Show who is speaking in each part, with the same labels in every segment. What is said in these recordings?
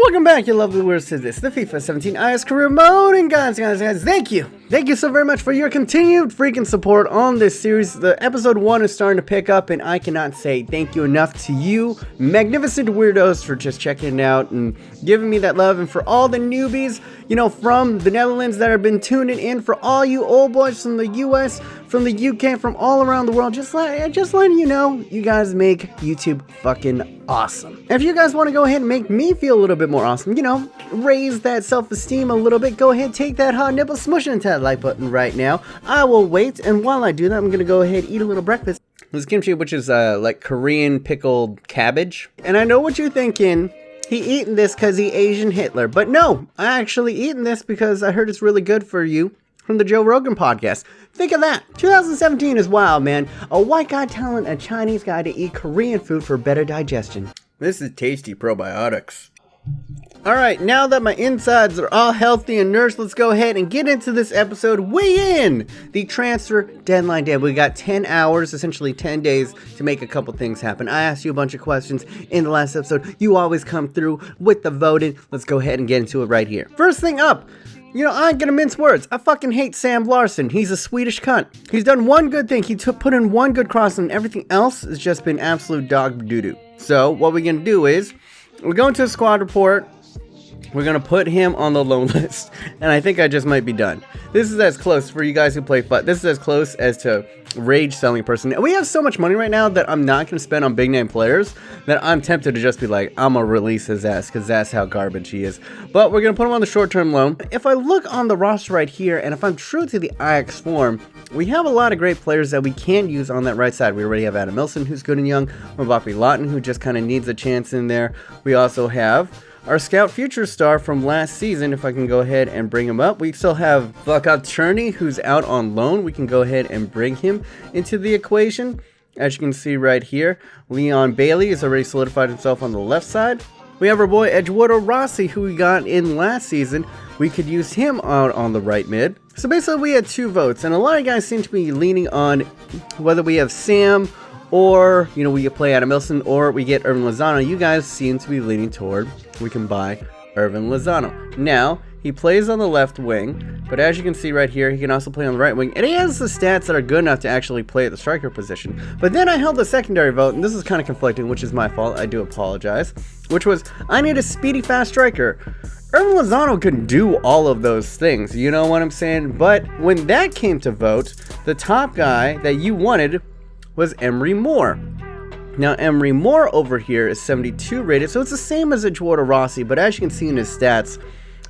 Speaker 1: Welcome back, you lovely viewers, to this, the FIFA 17 Ajax Career Mode, and guys, thank you so very much for your continued freaking support on this series. The episode 1 is starting to pick up, and I cannot say thank you enough to you magnificent weirdos for just checking it out and giving me that love, and for all the newbies, you know, from the Netherlands that have been tuning in, for all you old boys from the US, from the UK, from all around the world, just letting you know, you guys make YouTube fucking awesome. If you guys want to go ahead and make me feel a little bit more awesome, you know, raise that self-esteem a little bit, go ahead, take that hot nipple, smush it into that like button right now. I will wait, and while I do that, I'm gonna go ahead and eat a little breakfast. This kimchi, which is like Korean pickled cabbage. And I know what you're thinking, he eating this because he Asian Hitler, but no, I actually eating this because I heard it's really good for you from the Joe Rogan podcast. Think of that. 2017 is wild, man. A white guy telling a Chinese guy to eat Korean food for better digestion. This is tasty probiotics. Alright, now that my insides are all healthy and nourished, let's go ahead and get into this episode. Weigh in the transfer deadline day. We got 10 hours, essentially 10 days to make a couple things happen. I asked you a bunch of questions in the last episode. You always come through with the voting. Let's go ahead and get into it right here. First thing up, you know, I ain't gonna mince words. I fucking hate Sam Larsson. He's a Swedish cunt. He's done one good thing. He put in one good cross, and everything else has just been absolute dog doo-doo. So what we're gonna do is, we're going to a squad report. We're gonna put him on the loan list, and I think I just might be done. This is as close, for you guys who play FUT, this is as close as to rage selling person. And we have so much money right now that I'm not gonna spend on big name players that I'm tempted to just be like, I'm gonna release his ass, because that's how garbage he is. But we're gonna put him on the short-term loan. If I look on the roster right here, and if I'm true to the Ajax form, we have a lot of great players that we can use on that right side. We already have Adam Milson, who's good and young, Mbappe Lawton, who just kind of needs a chance in there. We also have our scout future star from last season, if I can go ahead and bring him up. We still have Bergkamp Cherney, who's out on loan. We can go ahead and bring him into the equation. As you can see right here, Leon Bailey has already solidified himself on the left side. We have our boy Eduardo Rossi, who we got in last season. We could use him out on the right mid. So basically we had 2 votes, and a lot of guys seem to be leaning on whether we have Sam, or, you know, we play Adam Milson, or we get Irvin Lozano. You guys seem to be leaning toward we can buy Irvin Lozano. Now, he plays on the left wing, but as you can see right here, he can also play on the right wing, and he has the stats that are good enough to actually play at the striker position. But then I held a secondary vote, and this is kind of conflicting, which is my fault, I do apologize, which was, I need a speedy, fast striker. Irvin Lozano can do all of those things, you know what I'm saying? But when that came to vote, the top guy that you wanted was Emery Moore. Now Emery Moore over here is 72 rated, so it's the same as Eduardo Rossi, but as you can see in his stats,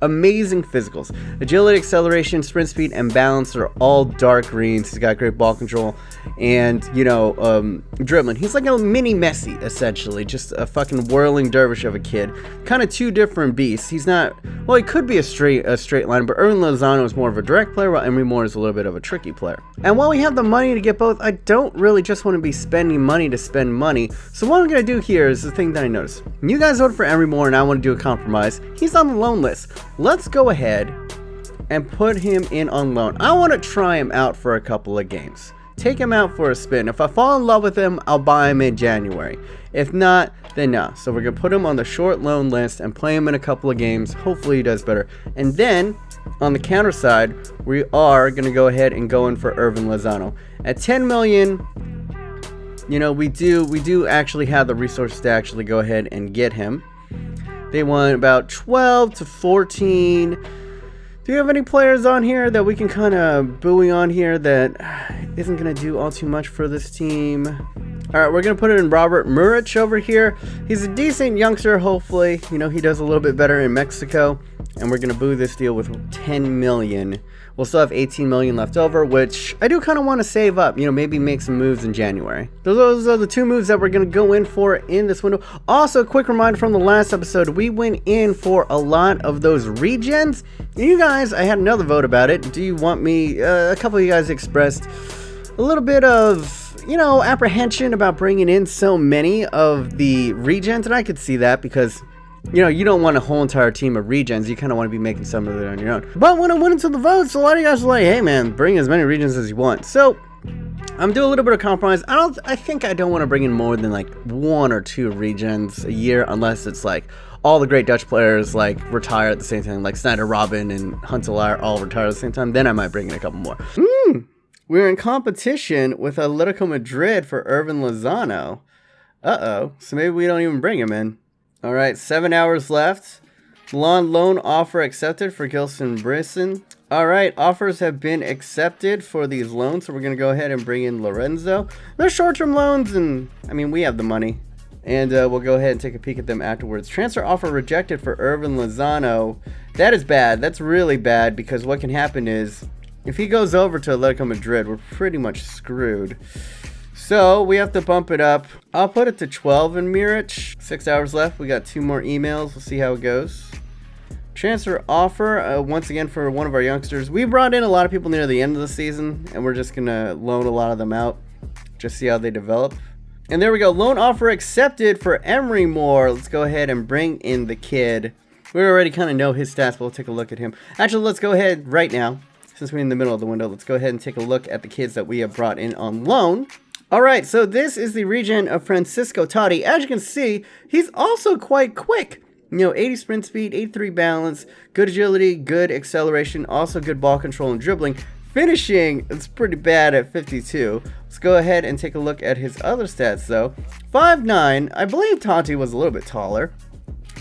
Speaker 1: amazing physicals. Agility, acceleration, sprint speed, and balance are all dark greens. He's got great ball control and, you know, dribbling. He's like a mini Messi, essentially. Just a fucking whirling dervish of a kid. Kind of 2 different beasts. He's not, well, he could be a straight line, but Irvin Lozano is more of a direct player, while Emery Moore is a little bit of a tricky player. And while we have the money to get both, I don't really just want to be spending money to spend money. So what I'm going to do here is the thing that I noticed. You guys voted for Emery Moore, and I want to do a compromise. He's on the loan list. Let's go ahead and put him in on loan. I want to try him out for a couple of games. Take him out for a spin. If I fall in love with him, I'll buy him in January. If not, then no. So we're going to put him on the short loan list and play him in a couple of games. Hopefully he does better. And then, on the counter side, we are going to go ahead and go in for Irvin Lozano. At 10 million, you know, we do actually have the resources to actually go ahead and get him. They want about 12 to 14. Do you have any players on here that we can kind of buoy on here that isn't going to do all too much for this team? Alright, we're going to put it in Robert Muric over here. He's a decent youngster, hopefully. You know, he does a little bit better in Mexico. And we're going to boo this deal with 10 million. We'll still have 18 million left over, which I do kind of want to save up. You know, maybe make some moves in January. Those are the 2 moves that we're going to go in for in this window. Also, a quick reminder from the last episode, we went in for a lot of those regens. You guys, I had another vote about it. Do you want me, a couple of you guys expressed a little bit of, you know, apprehension about bringing in so many of the regens, and I could see that because, you know, you don't want a whole entire team of regens. You kind of want to be making some of it on your own. But when I went into the votes, a lot of you guys were like, hey man, bring as many regens as you want. So I'm doing a little bit of compromise. I think I don't want to bring in more than like 1 or 2 regens a year, unless it's like all the great Dutch players like retire at the same time, like Snyder Robin and Huntelaar all retire at the same time. Then I might bring in a couple more. We're in competition with Atletico Madrid for Irvin Lozano. So maybe we don't even bring him in. All right, 7 hours left. Loan offer accepted for Gilson Brisson. All right, offers have been accepted for these loans, so we're going to go ahead and bring in Lorenzo. They're short-term loans, and I mean, we have the money. And we'll go ahead and take a peek at them afterwards. Transfer offer rejected for Irvin Lozano. That is bad. That's really bad, because what can happen is if he goes over to Atletico Madrid, we're pretty much screwed. So we have to bump it up. I'll put it to 12 in Mirich. 6 hours left. We got 2 more emails. We'll see how it goes. Transfer offer, once again, for one of our youngsters. We brought in a lot of people near the end of the season, and we're just going to loan a lot of them out. Just see how they develop. And there we go. Loan offer accepted for Emery Moore. Let's go ahead and bring in the kid. We already kind of know his stats, but we'll take a look at him. Actually, let's go ahead right now. Since we're in the middle of the window, let's go ahead and take a look at the kids that we have brought in on loan. All right, so this is the regen of Francisco Totti. As you can see, he's also quite quick. You know, 80 sprint speed, 83 balance, good agility, good acceleration, also good ball control and dribbling. Finishing, it's pretty bad at 52. Let's go ahead and take a look at his other stats though. 5'9", I believe Totti was a little bit taller.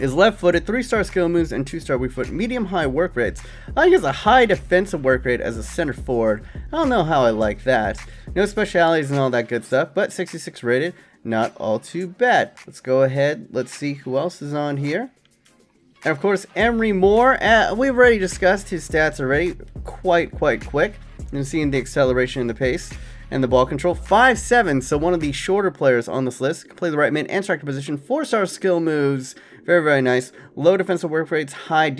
Speaker 1: Is left-footed, 3-star skill moves, and 2-star weak foot, medium-high work rates. I think he has a high defensive work rate as a center forward. I don't know how I like that. No specialities and all that good stuff, but 66 rated, not all too bad. Let's go ahead, let's see who else is on here. And of course, Emery Moore, we've already discussed his stats already, quite quick. You're seeing the acceleration and the pace and the ball control. 5'7", so one of the shorter players on this list. Can play the right mid and striker position. 4-star skill moves, very nice. Low defensive work rates, high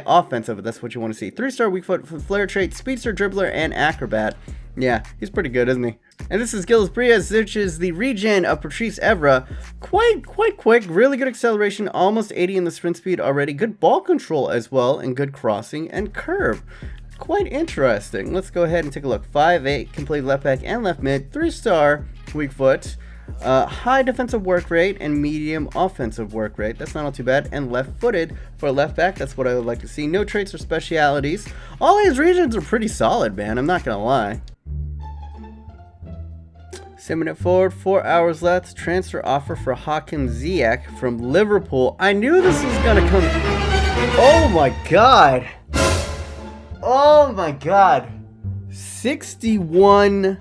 Speaker 1: offensive, that's what you want to see. 3-star weak foot, flare trait, speedster, dribbler, and acrobat. Yeah, he's pretty good, isn't he? And this is Gilles Brias, which is the regen of Patrice Evra. Quite quick, really good acceleration, almost 80 in the sprint speed already. Good ball control as well, and good crossing and curve. Quite interesting. Let's go ahead and take a look. 5'8", can play left back and left mid. 3-star weak foot. High defensive work rate and medium offensive work rate. That's not all too bad. And left-footed for a left back. That's what I would like to see. No traits or specialities. All these regions are pretty solid, man. I'm not going to lie. 7 minute forward, 4 hours left. Transfer offer for Hakim Ziyech from Liverpool. I knew this was going to come. Oh my god. Oh my god. 61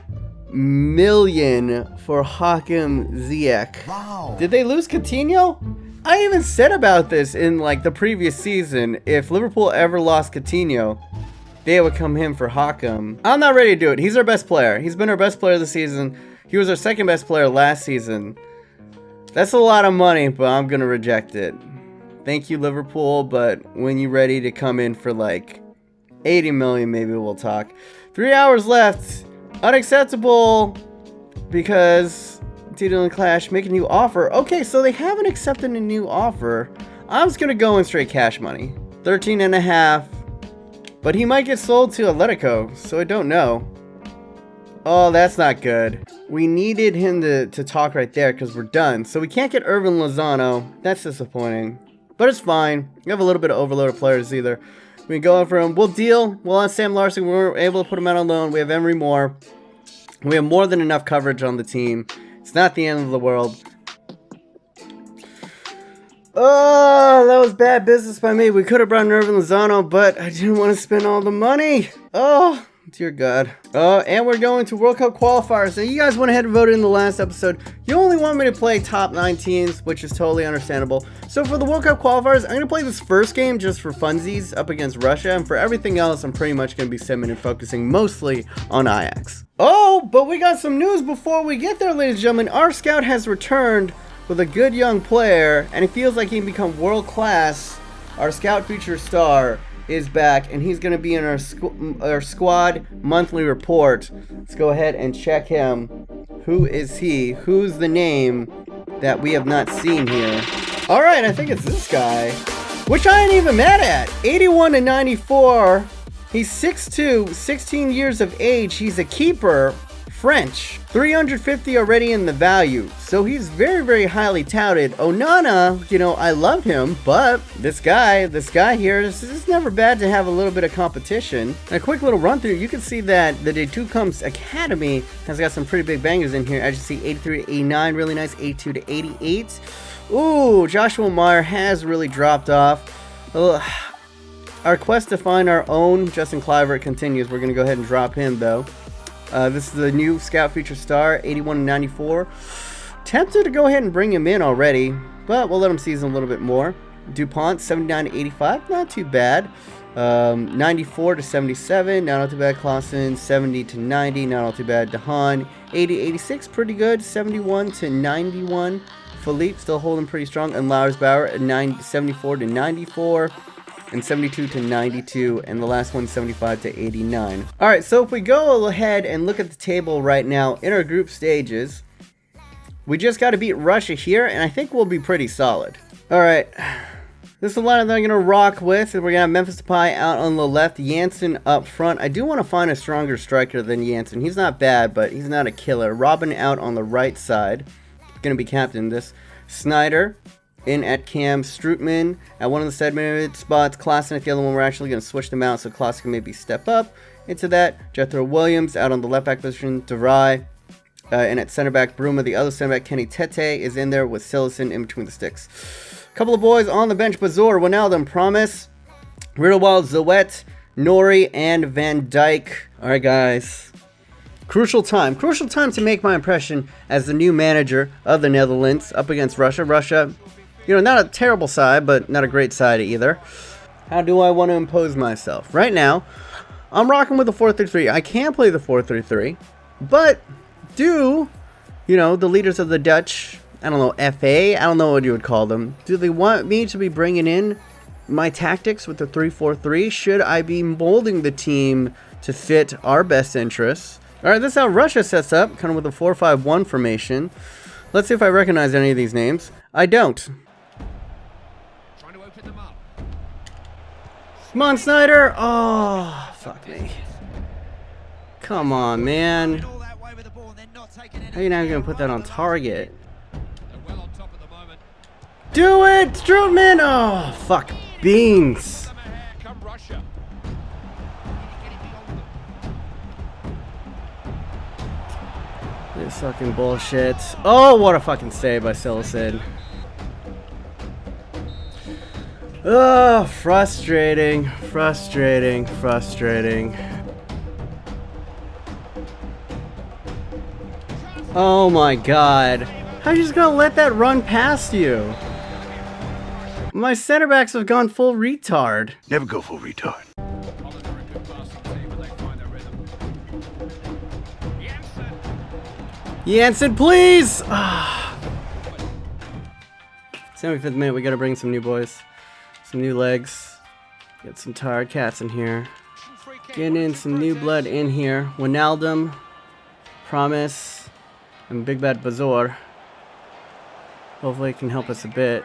Speaker 1: million for Hakim Ziyech. Wow. Did they lose Coutinho? I even said about this in like the previous season. If Liverpool ever lost Coutinho, they would come in for Hakim. I'm not ready to do it. He's our best player. He's been our best player this season. He was our second best player last season. That's a lot of money, but I'm gonna reject it. Thank you, Liverpool, but when you're ready to come in for like 80 million, maybe we'll talk. 3 hours left. Unacceptable because Tito and Clash make a new offer. Okay, so they haven't accepted a new offer. I'm just gonna go in straight cash money. 13.5. But he might get sold to Atletico, so I don't know. Oh, that's not good. We needed him to talk right there because we're done. So we can't get Irvin Lozano. That's disappointing. But it's fine. We have a little bit of overloaded players either. We can go in for him. We'll deal. We'll have Sam Larsson. We weren't able to put him out on loan. We have Emery Moore. We have more than enough coverage on the team. It's not the end of the world. Oh, that was bad business by me. We could have brought in Irvin Lozano, but I didn't want to spend all the money. Oh, dear God. And we're going to World Cup qualifiers. Now, you guys went ahead and voted in the last episode. You only want me to play top 9 teams, which is totally understandable. So for the World Cup qualifiers, I'm going to play this first game just for funsies up against Russia. And for everything else, I'm pretty much going to be simming and focusing mostly on Ajax. Oh, but we got some news before we get there, ladies and gentlemen. Our scout has returned with a good young player, and it feels like he can become world class. Our scout feature star is back, and he's going to be in our squad monthly report. Let's go ahead and check him. Who is he? Who's the name that we have not seen here? All right, I think it's this guy, which I ain't even mad at. 81 to 94. He's 6'2", 16 years of age. He's a keeper, French, 350 already in the value, so he's very, very highly touted. Onana, you know, I love him, but this guy here, this is never bad to have a little bit of competition. And a quick little run through, you can see that the Detucum's Academy has got some pretty big bangers in here. As you see, 83 to 89, really nice, 82 to 88. Ooh, Joshua Meyer has really dropped off. Our quest to find our own Justin Kluivert continues. We're going to go ahead and drop him, though. This is the new Scout Feature Star, 81 to 94. Tempted to go ahead and bring him in already, but we'll let him season a little bit more. DuPont, 79 to 85, not too bad. 94 to 77, not too bad. Clausen, 70 to 90, not all too bad. DeHaan, 80 to 86, pretty good. 71 to 91. Philippe still holding pretty strong, and Lauersbauer at 74 to 94, and 72 to 92, and the last one 75 to 89. All right, so if we go ahead and look at the table right now in our group stages, we just got to beat Russia here, and I think we'll be pretty solid. All right, this is the lineup that I'm gonna rock with. We're gonna have Memphis Depay out on the left, Janssen up front. I do want to find a stronger striker than Janssen. He's not bad, but he's not a killer. Robin out on the right side. Gonna be captain this. Snyder in at cam, Strootman at one of the said mid spots, Klaassen at the other one. We're actually gonna switch them out so Klaassen can maybe step up into that. Jethro Williams out on the left back position, DeVry, and at center back Bruma, the other center back Kenny Tete is in there with Sillison in between the sticks. Couple of boys on the bench, Bazoer, Wijnaldum, Promise, Riddlewald, Zoet, Nori, and Van Dijk. Alright guys. Crucial time to make my impression as the new manager of the Netherlands up against Russia. Russia, you know, not a terrible side, but not a great side either. How do I want to impose myself? Right now, I'm rocking with the 4-3-3. I can play the 4-3-3, but do, you know, the leaders of the Dutch, I don't know, FA, I don't know what you would call them, do they want me to be bringing in my tactics with the 3-4-3? Should I be molding the team to fit our best interests? Alright, this is how Russia sets up, kind of with a 4-5-1 formation. Let's see if I recognize any of these names. I don't.
Speaker 2: Trying to open them up.
Speaker 1: Come on, Snyder! Oh, fuck me. Come on, man. How are you not going to put that on target?
Speaker 2: Well on top at the moment.
Speaker 1: Do it, Strootman! Oh, fuck. Beans.
Speaker 2: Come Russia.
Speaker 1: This fucking bullshit. Oh, what a fucking save by Sillison. Oh, frustrating. Oh my god. How are you just gonna let that run past you? My center backs have gone full retard.
Speaker 3: Never go full retard.
Speaker 1: Janssen, please! 75th minute, we gotta bring some new boys. Some new legs. Get some tired cats in here. Getting in some new blood in here. Wijnaldum, Promise, and Big Bad Bazoer. Hopefully it can help us a bit.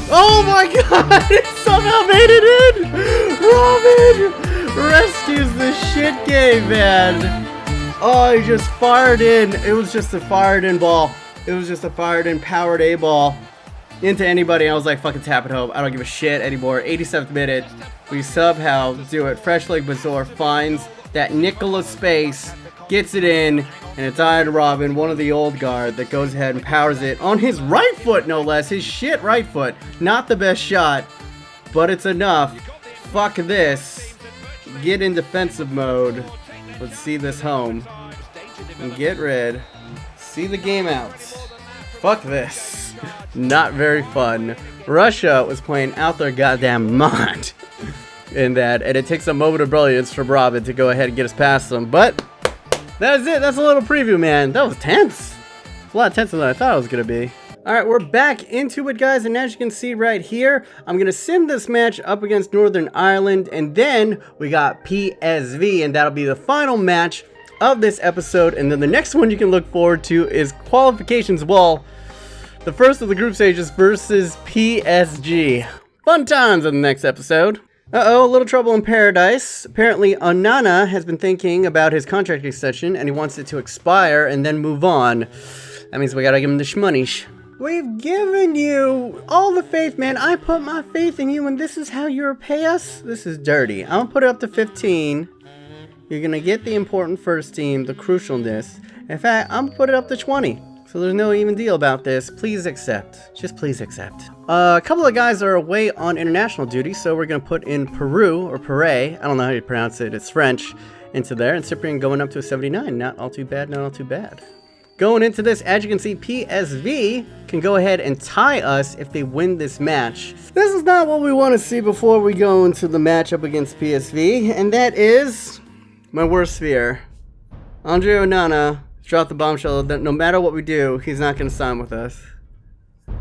Speaker 1: Oh my god! It somehow made it in! Robin rescues the shit game, man! Oh, he just fired in. It was just a fired in ball. It was just a fired in powered A ball into anybody. I was like, fucking tap it home. I don't give a shit anymore. 87th minute. We somehow do it. Fresh leg Bazoer finds that Nicola space, gets it in, and it's Iron Robin, one of the old guard, that goes ahead and powers it on his right foot, no less. His shit right foot. Not the best shot, but it's enough. Fuck this. Get in defensive mode. Let's see this home. And get rid. See the game out. Fuck this. Not very fun. Russia was playing out their goddamn mind in that, and it takes a moment of brilliance from Robin to go ahead and get us past them, but that's it. That's a little preview, man. That was tense. It's a lot tenser than I thought it was going to be. Alright, we're back into it, guys, and as you can see right here, I'm going to sim this match up against Northern Ireland, and then we got PSV, and that'll be the final match of this episode, and then the next one you can look forward to is qualifications. Well, the first of the group stages versus PSG. Fun times in the next episode. Uh-oh, a little trouble in paradise. Apparently, Onana has been thinking about his contract extension, and he wants it to expire and then move on. That means we gotta give him the shmoney. We've given you all the faith, man. I put my faith in you, and this is how you repay us? This is dirty. I'm gonna put it up to 15. You're gonna get the important first team, the crucialness. In fact, I'm gonna put it up to 20. So there's no even deal about this. Please accept. Just please accept. A couple of guys are away on international duty, so we're going to put in Peru, or Pere, I don't know how you pronounce it, it's French, into there. And Cyprian going up to a 79. Not all too bad, not all too bad. Going into this, as you can see, PSV can go ahead and tie us if they win this match. This is not what we want to see before we go into the matchup against PSV, and that is my worst fear. Andre Onana dropped the bombshell that no matter what we do, he's not going to sign with us.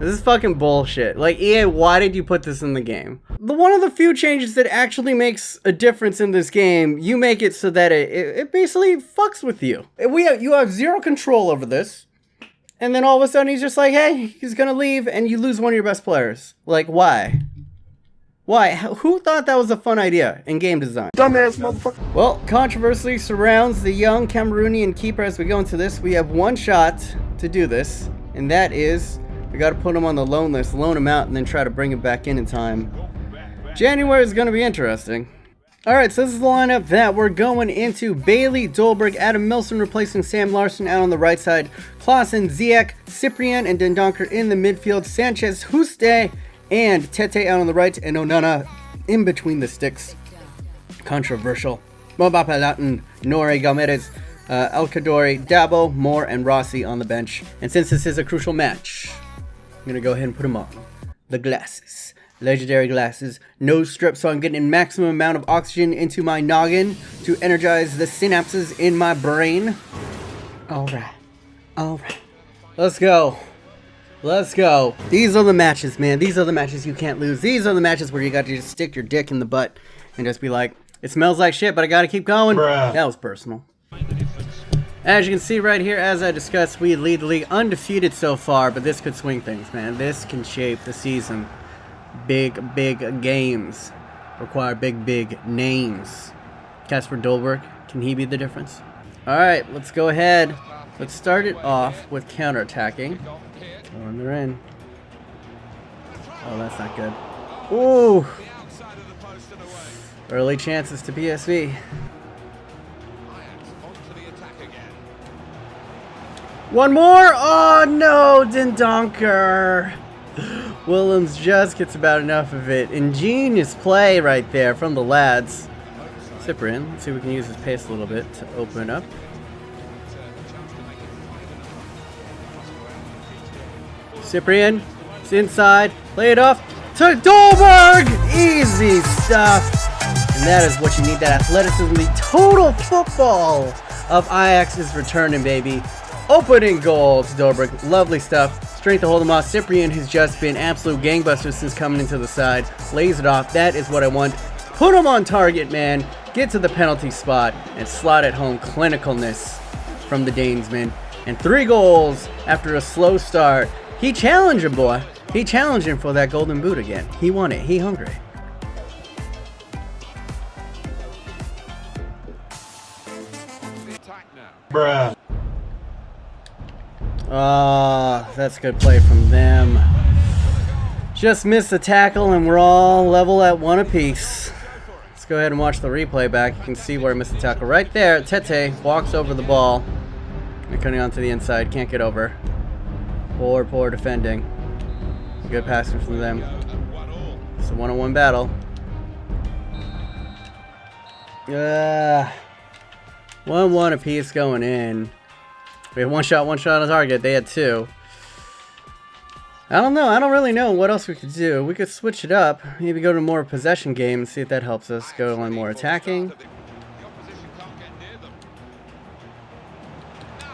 Speaker 1: This is fucking bullshit. Like, EA, why did you put this in the game? One of the few changes that actually makes a difference in this game, you make it so that it basically fucks with you. You have zero control over this, and then all of a sudden he's just like, hey, he's going to leave, and you lose one of your best players. Like, why? Why? Who thought that was a fun idea in game design? Dumbass motherfucker. Well, controversy surrounds the young Cameroonian keeper as we go into this. We have one shot to do this, and that is we got to put him on the loan list, loan him out, and then try to bring him back in time. January is going to be interesting. Alright, so this is the lineup that we're going into. Bailey, Dolberg, Adam Milson replacing Sam Larsson out on the right side. Klaassen, Ziyech, Cyprian, and Dendoncker in the midfield. Sanchez, Huste, and Tete out on the right, and Onana in between the sticks. Controversial. Mbappe, Latin, Nore, Galmedes, El Kadori, Dabo, Moore, and Rossi on the bench. And since this is a crucial match, I'm going to go ahead and put them on. The glasses. Legendary glasses. No strip, so I'm getting a maximum amount of oxygen into my noggin to energize the synapses in my brain. Alright. Alright. Let's go. Let's go. These are the matches, man. These are the matches you can't lose. These are the matches where you got to just stick your dick in the butt and just be like, it smells like shit, but I gotta keep going. Bruh. That was personal. As you can see right here, as I discussed, we lead the league undefeated so far, but this could swing things, man. This can shape the season. Big, big games require big, big names. Kasper Dolberg, can he be the difference? Alright, let's go ahead. Let's start it off with counterattacking. Oh, and they're in. Oh, that's not good. Ooh! Early chances to PSV. One more! Oh no, Dendoncker! Willems just gets about enough of it. Ingenious play right there from the lads. Cyprian, let's see if we can use his pace a little bit to open up. Cyprian, it's inside, play it off to Dolberg! Easy stuff. And that is what you need, that athleticism. The total football of Ajax is returning, baby. Opening goal to Dolberg, lovely stuff. Strength to hold him off. Cyprian, who's just been absolute gangbusters since coming into the side, lays it off. That is what I want. Put him on target, man. Get to the penalty spot and slot it home. Clinicalness from the Danesman. And 3 goals after a slow start. He challenged him, boy. He challenged him for that golden boot again. He won it. He hungry.
Speaker 3: Bruh.
Speaker 1: Ah, that's good play from them. Just missed the tackle and we're all level at 1 apiece. Let's go ahead and watch the replay back. You can see where I missed the tackle. Right there, Tete walks over the ball. And coming onto the inside, can't get over. Poor defending. Good passing from them. It's a 1-on-1 battle. 1-1 apiece going in. We had one shot on target. They had 2. I don't know. I don't really know what else we could do. We could switch it up. Maybe go to more possession game and see if that helps us go on more attacking.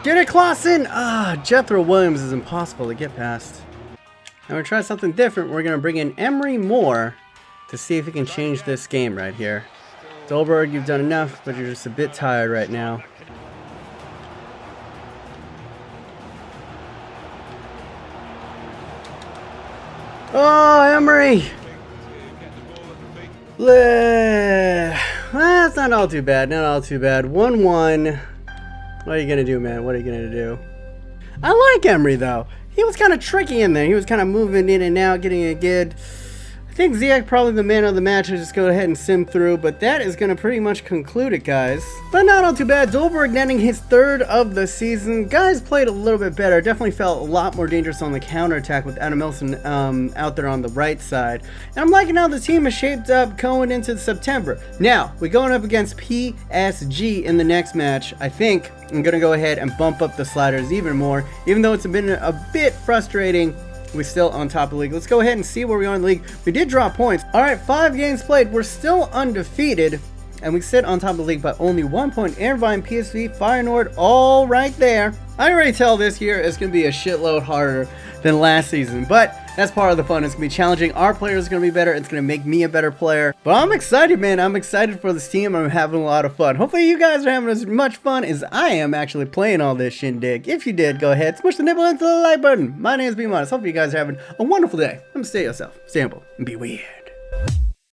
Speaker 1: Get it, Klaassen! Ah, Jethro Williams is impossible to get past. And we're trying something different. We're going to bring in Emery Moore to see if he can change this game right here. Dolberg, you've done enough, but you're just a bit tired right now. Oh, Emery. That's not all too bad. Not all too bad. 1-1. What are you going to do, man? What are you going to do? I like Emery, though. He was kind of tricky in there. He was kind of moving in and out, getting it good. I think Ziyech probably the man of the match. I'll just go ahead and sim through, but that is going to pretty much conclude it, guys. But not all too bad. Dolberg netting his 3rd of the season. Guys played a little bit better. Definitely felt a lot more dangerous on the counterattack with Adam Milson out there on the right side. And I'm liking how the team is shaped up going into September. Now, we're going up against PSG in the next match. I think I'm going to go ahead and bump up the sliders even more, even though it's been a bit frustrating. We're still on top of the league. Let's go ahead and see where we are in the league. We did drop points. All right, 5 games played. We're still undefeated, and we sit on top of the league by only 1 point. Irvine, PSV, Feyenoord, all right there. I can already tell this year is going to be a shitload harder than last season, but that's part of the fun. It's going to be challenging. Our players are going to be better. It's going to make me a better player. But I'm excited, man. I'm excited for this team. I'm having a lot of fun. Hopefully you guys are having as much fun as I am actually playing all this shindig. If you did, go ahead, smush the nipple into the like button. My name is B-Modest. Hope you guys are having a wonderful day. Stay yourself, stay humble, and be weird.